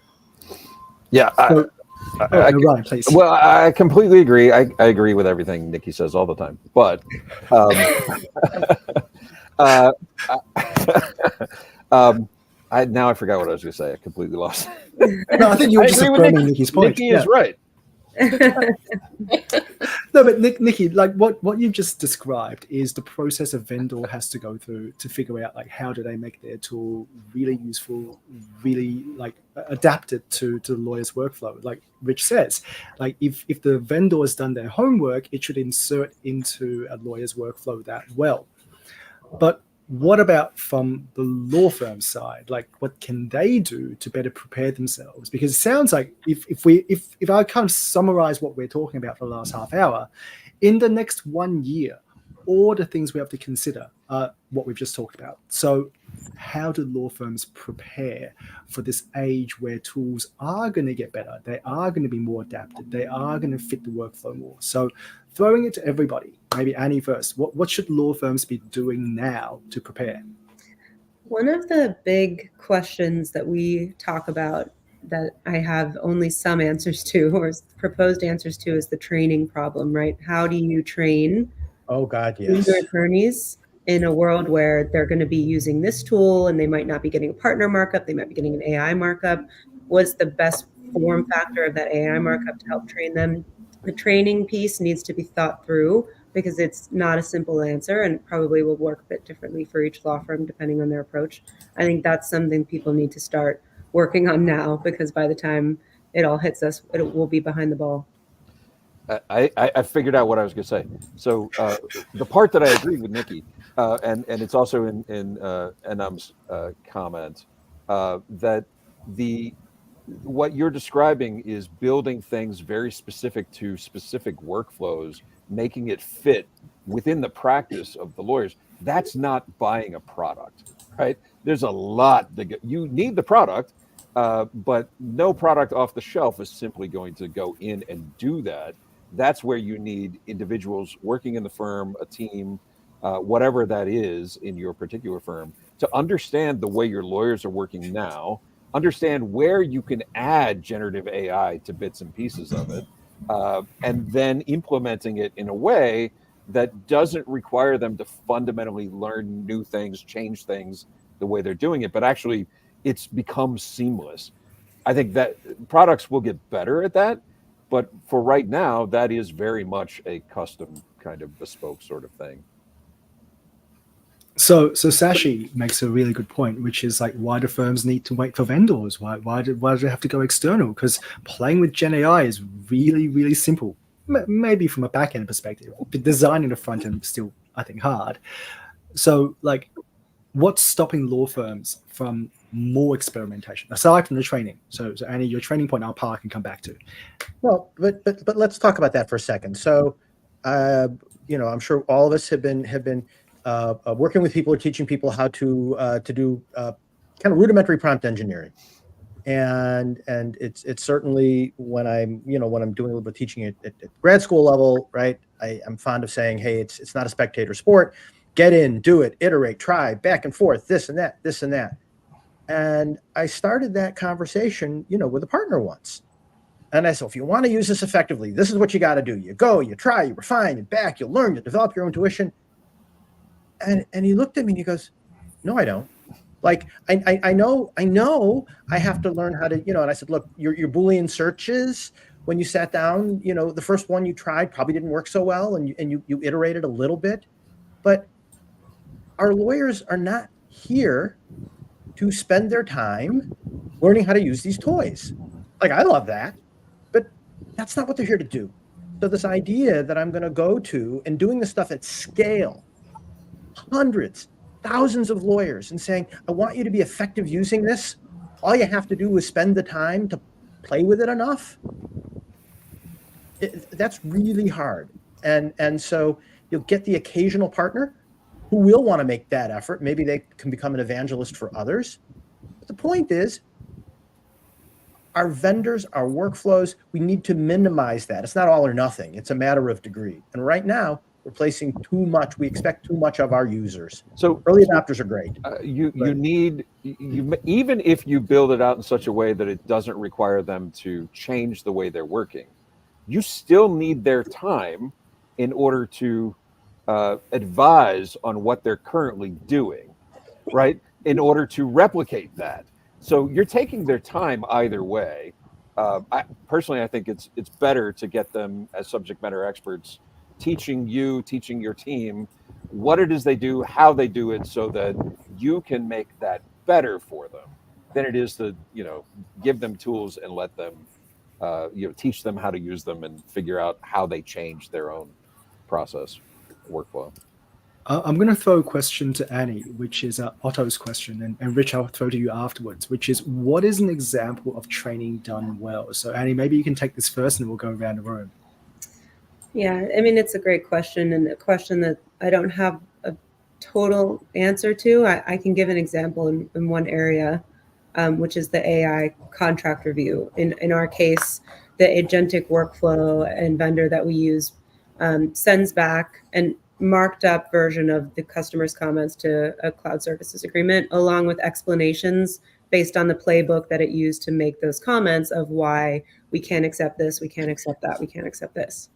Yeah. Right, please. Well, I completely agree. I agree with everything Nikki says all the time. But now I forgot what I was going to say. I completely lost. No, I think you were just affirming Nikki's point. Nikki is right. No, but Nikki, like what you've just described is the process a vendor has to go through to figure out like how do they make their tool really useful, really like adapted to the lawyer's workflow. Like Rich says, like if the vendor has done their homework, it should insert into a lawyer's workflow that well. But what about from the law firm side? Like, what can they do to better prepare themselves? Because it sounds like if I kind of summarize what we're talking about for the last half hour, in the next 1 year, all the things we have to consider are what we've just talked about. So, how do law firms prepare for this age where tools are going to get better? They are going to be more adapted. They are going to fit the workflow more. So, throwing it to everybody, maybe Annie first, what should law firms be doing now to prepare? One of the big questions that we talk about that I have only some answers to or proposed answers to is the training problem, right? How do you train Oh God, yes. junior attorneys in a world where they're going to be using this tool and they might not be getting a partner markup, they might be getting an AI markup? What's the best form factor of that AI markup to help train them? The training piece needs to be thought through because it's not a simple answer and probably will work a bit differently for each law firm depending on their approach. I think that's something people need to start working on now because by the time it all hits us, it will be behind the ball. I figured out what I was going to say. So the part that I agree with Nikki, and it's also in Enam's comment, that what you're describing is building things very specific to specific workflows, making it fit within the practice of the lawyers. That's not buying a product, right? There's a lot that you need the product, but no product off the shelf is simply going to go in and do that. That's where you need individuals working in the firm, a team, whatever that is in your particular firm, to understand the way your lawyers are working now, understand where you can add generative AI to bits and pieces of it, and then implementing it in a way that doesn't require them to fundamentally learn new things, change things the way they're doing it, but actually it's become seamless. I think that products will get better at that, but for right now, that is very much a custom kind of bespoke sort of thing. So Sashi makes a really good point, which is like, why do firms need to wait for vendors? Why do they have to go external? Because playing with Gen AI is really, really simple. Maybe from a back end perspective, but designing the front end is still, I think, hard. So like, what's stopping law firms from more experimentation aside from the training? So Annie, your training point, I'll park and come back to. Well, but let's talk about that for a second. So, I'm sure all of us have been working with people or teaching people how to do kind of rudimentary prompt engineering, and it's certainly when I'm doing a little bit of teaching at grad school level, right? I'm fond of saying, hey, it's not a spectator sport. Get in, do it, iterate, try, back and forth, this and that, this and that. And I started that conversation, with a partner once. And I said, if you want to use this effectively, this is what you got to do. You go, you try, you refine, you back, you learn, you develop your own intuition. And he looked at me and he goes, no, I don't. Like, I know I have to learn how to, and I said, look, your Boolean searches, when you sat down, the first one you tried probably didn't work so well and you iterated a little bit. But our lawyers are not here to spend their time learning how to use these toys. Like, I love that, but that's not what they're here to do. So this idea that I'm going to go to and doing this stuff at scale, hundreds, thousands of lawyers, and saying, I want you to be effective using this. All you have to do is spend the time to play with it enough. That's really hard. And so you'll get the occasional partner who will want to make that effort. Maybe they can become an evangelist for others. But the point is, our vendors, our workflows, we need to minimize that. It's not all or nothing. It's a matter of degree. And right now, we're placing too much. We expect too much of our users. So early adopters are great. You need, even if you build it out in such a way that it doesn't require them to change the way they're working, you still need their time in order to advise on what they're currently doing, right? In order to replicate that. So you're taking their time either way. I think it's better to get them as subject matter experts, teaching your team what it is they do, how they do it, so that you can make that better for them, than it is to give them tools and let them teach them how to use them and figure out how they change their own process workflow. I'm going to throw a question to Annie, which is Otto's question, and Rich, I'll throw to you afterwards, which is, what is an example of training done well? So Annie, maybe you can take this first and we'll go around the room. Yeah, I mean, it's a great question, and a question that I don't have a total answer to. I can give an example in one area, which is the AI contract review. In our case, the agentic workflow and vendor that we use sends back an marked up version of the customer's comments to a cloud services agreement, along with explanations based on the playbook that it used to make those comments of why we can't accept this, we can't accept that, we can't accept this.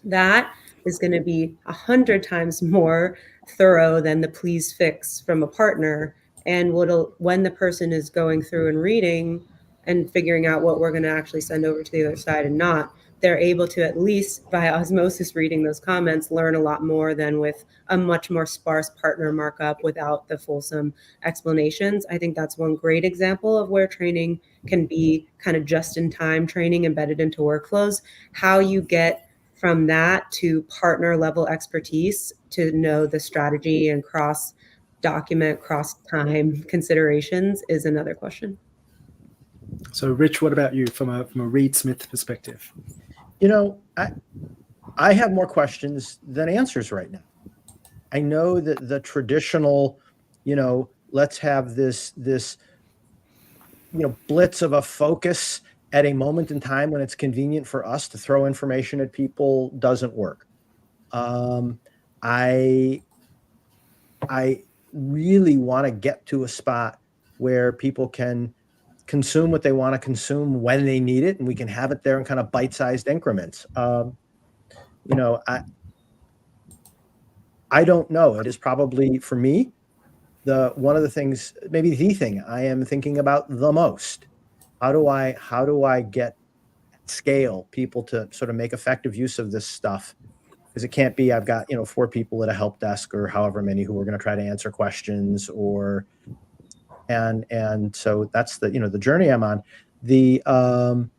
That is going to be 100 times more thorough than the please fix from a partner. And when the person is going through and reading and figuring out what we're going to actually send over to the other side and not, they're able to, at least by osmosis reading those comments, learn a lot more than with a much more sparse partner markup without the fulsome explanations. I think that's one great example of where training can be kind of just-in-time training embedded into workflows. How you get from that to partner level expertise to know the strategy and cross-document, cross-time considerations is another question. So Rich, what about you from a Reed Smith perspective? I have more questions than answers right now. I know that the traditional, let's have this blitz of a focus at a moment in time when it's convenient for us to throw information at people doesn't work. I really want to get to a spot where people can consume what they want to consume when they need it, and we can have it there in kind of bite-sized increments. I don't know. It is probably, for me, one of the things, maybe the thing I am thinking about the most. How do I get at scale people to sort of make effective use of this stuff? Because it can't be I've got 4 people at a help desk or however many who are going to try to answer questions, and so that's the journey I'm on. And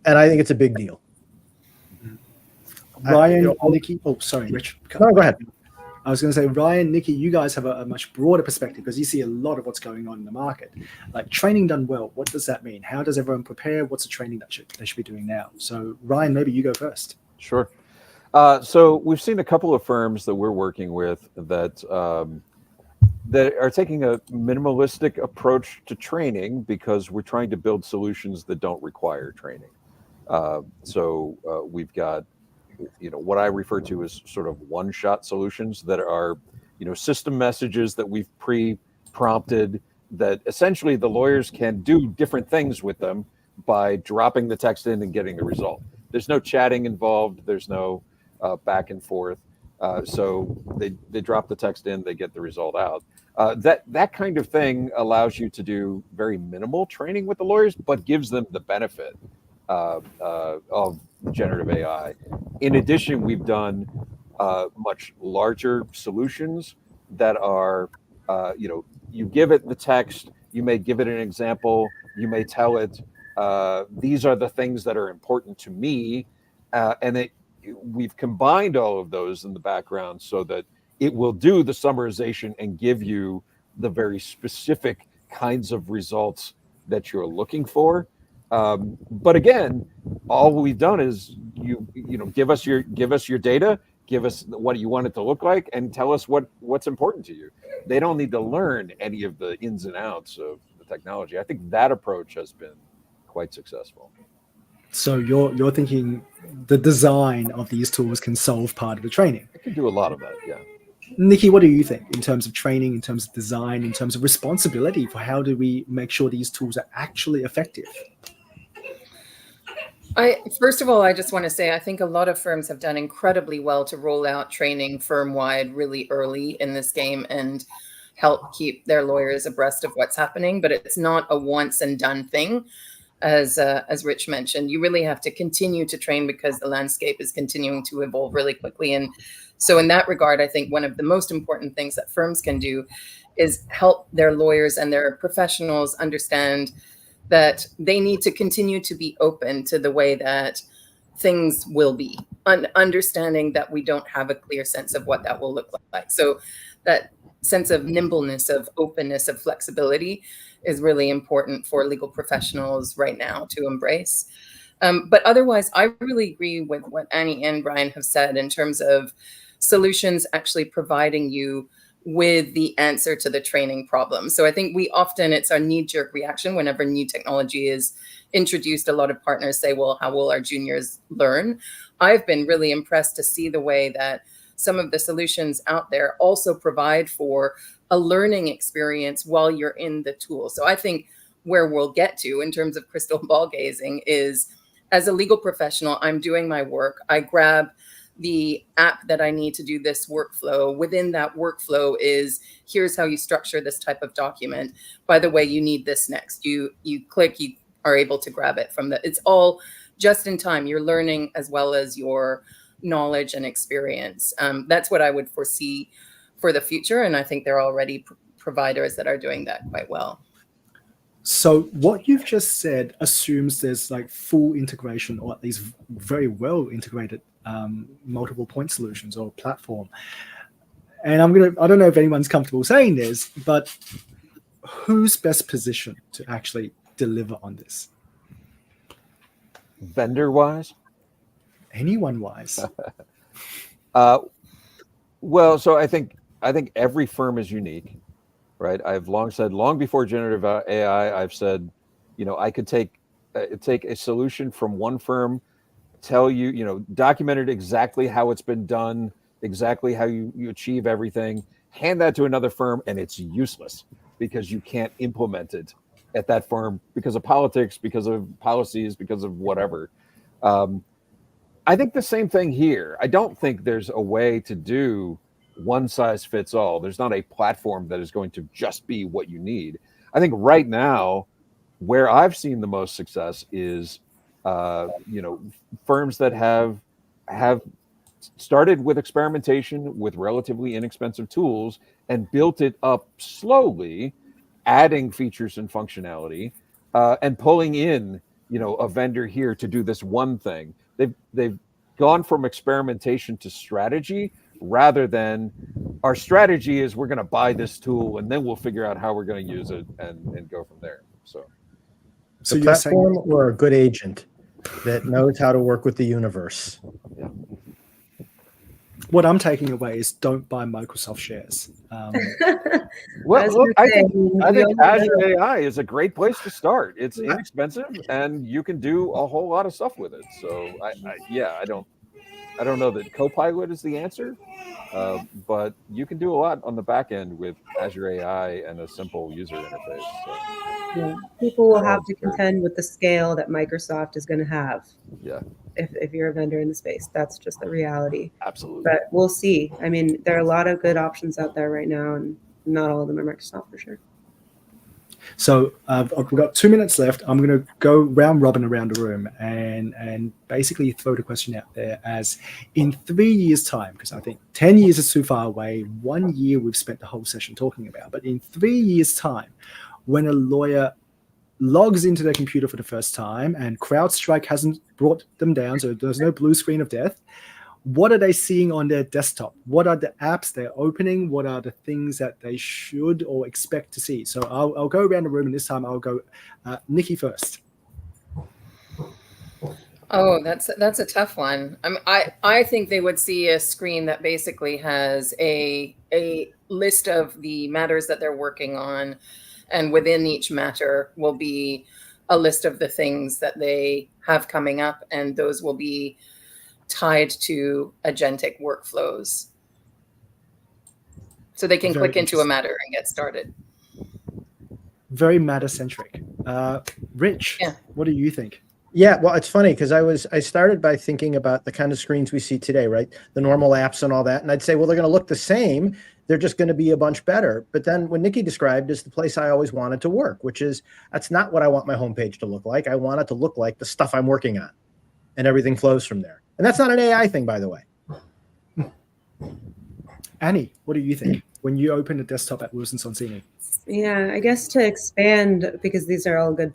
I think it's a big deal. Ryan, Nikki. Oh, sorry, Rich. No, go ahead. I was going to say, Ryan, Nikki, you guys have a much broader perspective because you see a lot of what's going on in the market. Like training done well, what does that mean? How does everyone prepare? What's the training that they should be doing now? So Ryan, maybe you go first. Sure. So we've seen a couple of firms that we're working with that are taking a minimalistic approach to training because we're trying to build solutions that don't require training. So we've got what I refer to as sort of one-shot solutions that are, system messages that we've pre-prompted that essentially the lawyers can do different things with them by dropping the text in and getting the result. There's no chatting involved. There's no back and forth. So they drop the text in, they get the result out. That kind of thing allows you to do very minimal training with the lawyers, but gives them the benefit of generative AI. In addition, we've done much larger solutions that are, you give it the text, you may give it an example, you may tell it, these are the things that are important to me, and we've combined all of those in the background so that it will do the summarization and give you the very specific kinds of results that you're looking for. But again, all we've done is give us your data, give us what you want it to look like, and tell us what's important to you. They don't need to learn any of the ins and outs of the technology. I think that approach has been quite successful. So you're thinking the design of these tools can solve part of the training. It can do a lot of that, yeah. Nikki, what do you think in terms of training, in terms of design, in terms of responsibility for how do we make sure these tools are actually effective? First of all, I just want to say I think a lot of firms have done incredibly well to roll out training firm-wide really early in this game and help keep their lawyers abreast of what's happening, but it's not a once and done thing. as Rich mentioned. You really have to continue to train because the landscape is continuing to evolve really quickly. And so in that regard, I think one of the most important things that firms can do is help their lawyers and their professionals understand that they need to continue to be open to the way that things will be, understanding that we don't have a clear sense of what that will look like. So that sense of nimbleness, of openness, of flexibility is really important for legal professionals right now to embrace. But otherwise, I really agree with what Annie and Brian have said in terms of solutions actually providing you with the answer to the training problem. So I think it's our knee-jerk reaction whenever new technology is introduced. A lot of partners say, well, how will our juniors learn? I've been really impressed to see the way that some of the solutions out there also provide for a learning experience while you're in the tool. So I think where we'll get to in terms of crystal ball gazing is, as a legal professional, I'm doing my work. I grab the app that I need to do this workflow. Within that workflow is, here's how you structure this type of document. By the way, you need this next. You click, you are able to grab it from it's all just in time. You're learning as well as your knowledge and experience. That's what I would foresee for the future. And I think there are already providers that are doing that quite well. So what you've just said assumes there's like full integration, or at least very well integrated multiple point solutions or platform. And I don't know if anyone's comfortable saying this, but who's best positioned to actually deliver on this? Vendor wise? Anyone wise? Well, so I think every firm is unique, right? I've long said, long before generative AI, I've said, I could take a solution from one firm, tell you, documented exactly how it's been done, exactly how you achieve everything, hand that to another firm, and it's useless because you can't implement it at that firm because of politics, because of policies, because of whatever. I think the same thing here. I don't think there's a way to do one size fits all. There's not a platform that is going to just be what you need. I think right now, where I've seen the most success is, firms that have started with experimentation with relatively inexpensive tools and built it up slowly, adding features and functionality, and pulling in, a vendor here to do this one thing. They've gone from experimentation to strategy, rather than our strategy is we're going to buy this tool and then we'll figure out how we're going to use it and go from there. So a platform or a good agent that knows how to work with the universe. Yeah. What I'm taking away is don't buy Microsoft shares. Well, look, I think Azure AI is a great place to start. It's inexpensive and you can do a whole lot of stuff with it. So I don't know that Copilot is the answer, but you can do a lot on the back end with Azure AI and a simple user interface. So. Yeah. People will have to contend with the scale that Microsoft is going to have. Yeah. If you're a vendor in the space, that's just the reality. Absolutely. But we'll see. I mean, there are a lot of good options out there right now, and not all of them are Microsoft for sure. So we've got 2 minutes left. I'm going to go round robin around the room and basically throw the question out there as, in 3 years' time, because I think 10 years is too far away, 1 year we've spent the whole session talking about, but in 3 years' time, when a lawyer logs into their computer for the first time and CrowdStrike hasn't brought them down, so there's no blue screen of death, what are they seeing on their desktop? What are the apps they're opening? What are the things that they should or expect to see? So I'll go around the room, and this time I'll go Nikki first. Oh, that's a tough one. I think they would see a screen that basically has a list of the matters that they're working on, and within each matter will be a list of the things that they have coming up, and those will be tied to agentic workflows. So they can click into a matter and get started. Very matter-centric. Rich, What do you think? Yeah, well, it's funny because I started by thinking about the kind of screens we see today, right? The normal apps and all that. And I'd say, well, they're going to look the same. they're just going to be a bunch better. But then what Nikki described is the place I always wanted to work, which is that's not what I want my homepage to look like. I want it to look like the stuff I'm working on, and everything flows from there. And that's not an AI thing, by the way. Annie, what do you think when you open a desktop at Wilson Sonsini? Yeah, I guess to expand, because these are all good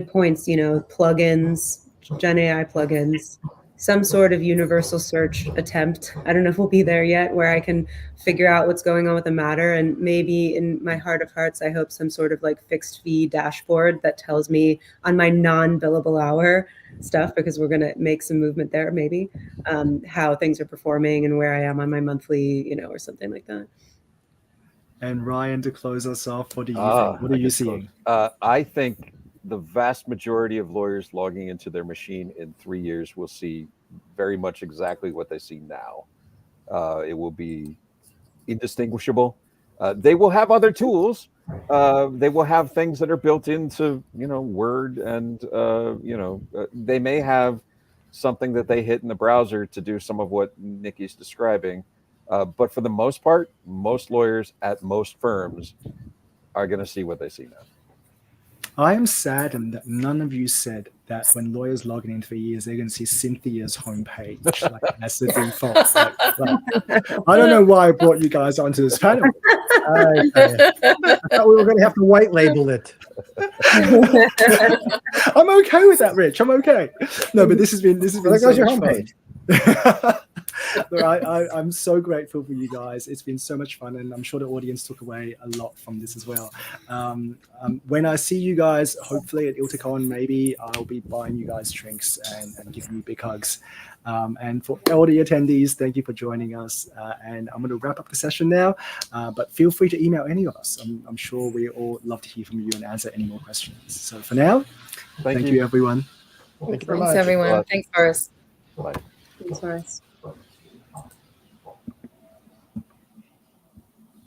points, you know, plugins, Gen AI plugins, some sort of universal search attempt. I don't know if we'll be there yet, where I can figure out what's going on with the matter. And maybe in my heart of hearts, I hope some sort of like fixed fee dashboard that tells me on my non-billable hour stuff, because we're going to make some movement there, maybe, how things are performing and where I am on my monthly, you know, or something like that. And Ryan, to close us off, what do you think? What are you seeing? I think the vast majority of lawyers logging into their machine in 3 years will see very much exactly what they see now. It will be indistinguishable. They will have other tools. They will have things that are built into, you know, Word, and they may have something that they hit in the browser to do some of what Nikki's describing. But for the most part, most lawyers at most firms are going to see what they see now. I am saddened that none of you said that when lawyers log in 3 years, they're going to see Cynthia's homepage like as the default. I don't know why I brought you guys onto this panel. I thought we were going to have to white label it. I'm okay with that, Rich. I'm okay. No, but this has been There so goes your much fun. homepage. Look, I'm so grateful for you guys. It's been so much fun, and I'm sure the audience took away a lot from this as well. When I see you guys, hopefully at ILTACon, maybe I'll be buying you guys drinks and giving you big hugs. And for all the attendees, thank you for joining us. And I'm going to wrap up the session now, but feel free to email any of us. I'm sure we all love to hear from you and answer any more questions. So for now, thank you everyone. Thank you very Thanks, much. everyone. Thanks, Boris. Bye. Thanks, Horace.